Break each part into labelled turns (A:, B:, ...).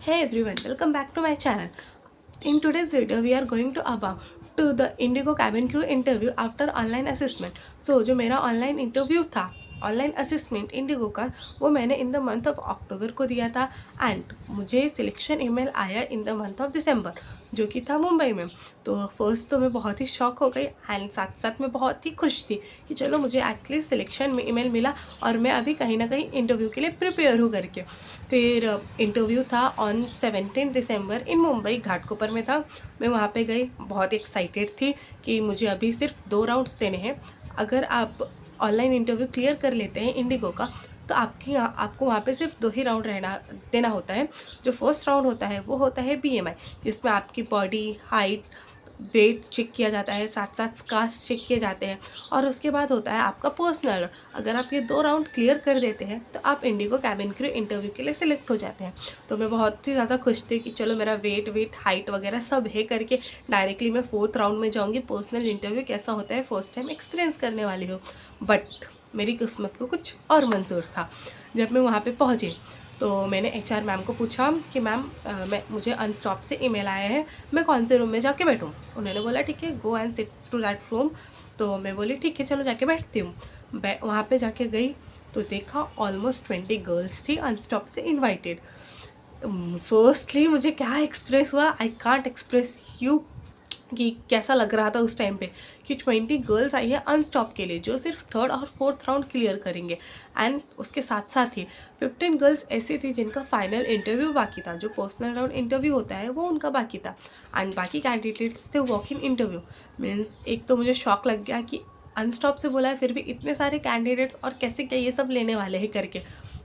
A: Hey everyone, welcome back to my channel. In today's video, we are going to about to the Indigo cabin crew interview after online assessment. So जो मेरा online interview था, online assessment Indigo का, वो मैंने in the month of October को दिया था and मुझे सिलेक्शन ईमेल आया in the month of December, जो कि था मुंबई में। तो फर्स्ट तो मैं बहुत ही शॉक हो गई एंड साथ साथ मैं बहुत ही खुश थी कि चलो मुझे एटलीस्ट सिलेक्शन में ईमेल मिला और मैं अभी कहीं ना कहीं इंटरव्यू के लिए प्रिपेयर हूँ करके। फिर इंटरव्यू था ऑन 17 दिसंबर इन मुंबई, घाटकोपर में था। मैं वहाँ पे गई, बहुत एक्साइटेड थी कि मुझे अभी सिर्फ 2 राउंड्स देने हैं। अगर आप ऑनलाइन इंटरव्यू क्लियर कर लेते हैं इंडिगो का, तो आपको वहाँ पे सिर्फ 2 ही राउंड रहना देना होता है। जो फर्स्ट राउंड होता है वो होता है बीएमआई, जिसमें आपकी बॉडी हाइट वेट चेक किया जाता है, साथ साथ स्कार्स चेक किए जाते हैं। और उसके बाद होता है आपका पर्सनल। अगर आप ये 2 राउंड क्लियर कर देते हैं तो आप इंडिगो कैबिन क्रू इंटरव्यू के लिए सिलेक्ट हो जाते हैं। तो मैं बहुत ही ज़्यादा खुश थी कि चलो मेरा वेट हाइट वगैरह सब है करके डायरेक्टली मैं 4th राउंड में जाऊँगी। पर्सनल इंटरव्यू कैसा होता है फर्स्ट टाइम एक्सपीरियंस करने वाली हूँ। बट मेरी किस्मत को कुछ और मंजूर था। जब मैं वहाँ पे पहुँची तो मैंने एचआर मैम को पूछा कि मैम मुझे अनस्टॉप से ईमेल आया है, मैं कौन से रूम में जाके बैठूँ। उन्होंने बोला ठीक है, go and sit to that room. तो मैं बोली ठीक है चलो जाके बैठती हूँ। वहाँ पे जाके गई तो देखा ऑलमोस्ट 20 गर्ल्स थी अनस्टॉप से इन्वाइटेड। फर्स्टली मुझे क्या एक्सप्रेस हुआ, आई कांट एक्सप्रेस यू कि कैसा लग रहा था उस टाइम पे कि 20 गर्ल्स आई है अनस्टॉप के लिए, जो सिर्फ 3rd और 4th राउंड क्लियर करेंगे। एंड उसके साथ साथ ही 15 गर्ल्स ऐसी थी जिनका फाइनल इंटरव्यू बाकी था। जो पर्सनल राउंड इंटरव्यू होता है वो उनका बाकी था एंड बाकी कैंडिडेट्स थे वॉक इन इंटरव्यू। मीन्स एक तो मुझे शॉक लग गया कि अनस्टॉप से बोला है फिर भी इतने सारे कैंडिडेट्स और कैसे क्या ये सब लेने वाले हैं करके।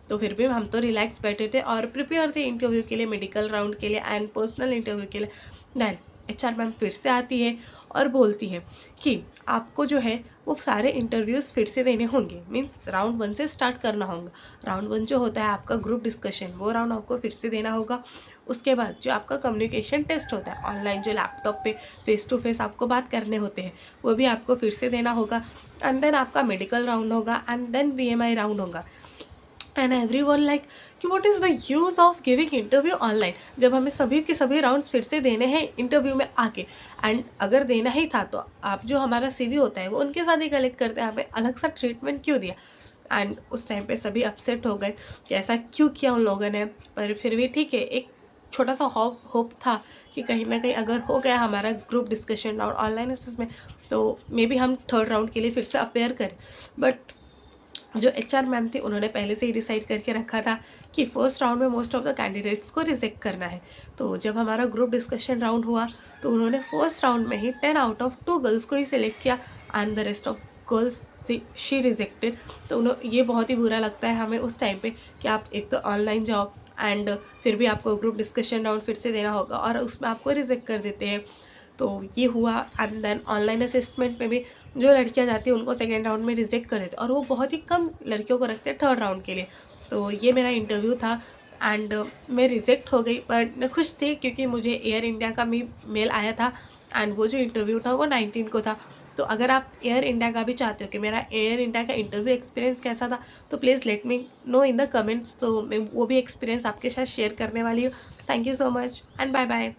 A: तो फिर भी हम तो रिलैक्स बैठे थे और प्रिपेयर थे इंटरव्यू के लिए, मेडिकल राउंड के लिए एंड पर्सनल इंटरव्यू के लिए। दैन एचआर मैम फिर से आती है और बोलती है कि आपको जो है वो सारे इंटरव्यूज़ फिर से देने होंगे। मीन्स राउंड 1 से स्टार्ट करना होगा। राउंड 1 जो होता है आपका ग्रुप डिस्कशन, वो राउंड आपको फिर से देना होगा। उसके बाद जो आपका कम्युनिकेशन टेस्ट होता है ऑनलाइन, जो लैपटॉप पे फेस टू फेस आपको बात करने होते हैं, वो भी आपको फिर से देना होगा। एंड देन आपका मेडिकल राउंड होगा एंड देन बीएमआई राउंड होगा। एंड एवरी वन लाइक कि what is the use of giving interview online, जब हमें सभी के सभी राउंड्स फिर से देने हैं इंटरव्यू में आके। एंड अगर देना ही था तो आप जो हमारा सीवी होता है वो उनके साथ ही कलेक्ट करते हैं, हमें अलग सा ट्रीटमेंट क्यों दिया। एंड उस टाइम पे सभी अपसेट हो गए कि ऐसा क्यों किया उन लोगों ने। पर फिर भी ठीक है, एक छोटा सा होप था कि कहीं ना कहीं अगर हो गया हमारा ग्रुप डिस्कशन राउंड ऑनलाइन में, तो मे बी हम 3rd राउंड के लिए फिर से अपेयर करें। बट जो एचआर मैम थी उन्होंने पहले से ही डिसाइड करके रखा था कि फर्स्ट राउंड में मोस्ट ऑफ द कैंडिडेट्स को रिजेक्ट करना है। तो जब हमारा ग्रुप डिस्कशन राउंड हुआ तो उन्होंने फर्स्ट राउंड में ही 10 आउट ऑफ 2 गर्ल्स को ही सिलेक्ट किया and the rest of girls she rejected. तो ये बहुत ही बुरा लगता है हमें उस टाइम पे कि आप एक तो ऑनलाइन जाओ एंड फिर भी आपको ग्रुप डिस्कशन राउंड फिर से देना होगा और उसमें आपको रिजेक्ट कर देते हैं। तो ये हुआ। एंड देन ऑनलाइन असेसमेंट में भी जो लड़कियां जाती हैं उनको सेकेंड राउंड में रिजेक्ट कर देते और वो बहुत ही कम लड़कियों को रखते हैं 3rd राउंड के लिए। तो ये मेरा इंटरव्यू था एंड मैं रिजेक्ट हो गई, बट मैं खुश थी क्योंकि मुझे एयर इंडिया का भी मेल आया था एंड वो जो इंटरव्यू था वो 19 को था। तो अगर आप एयर इंडिया का भी चाहते हो कि मेरा एयर इंडिया का इंटरव्यू एक्सपीरियंस कैसा था, तो please let me know in the comments. तो मैं वो भी एक्सपीरियंस आपके साथ शेयर करने वाली हूँ। Thank you so much and bye bye.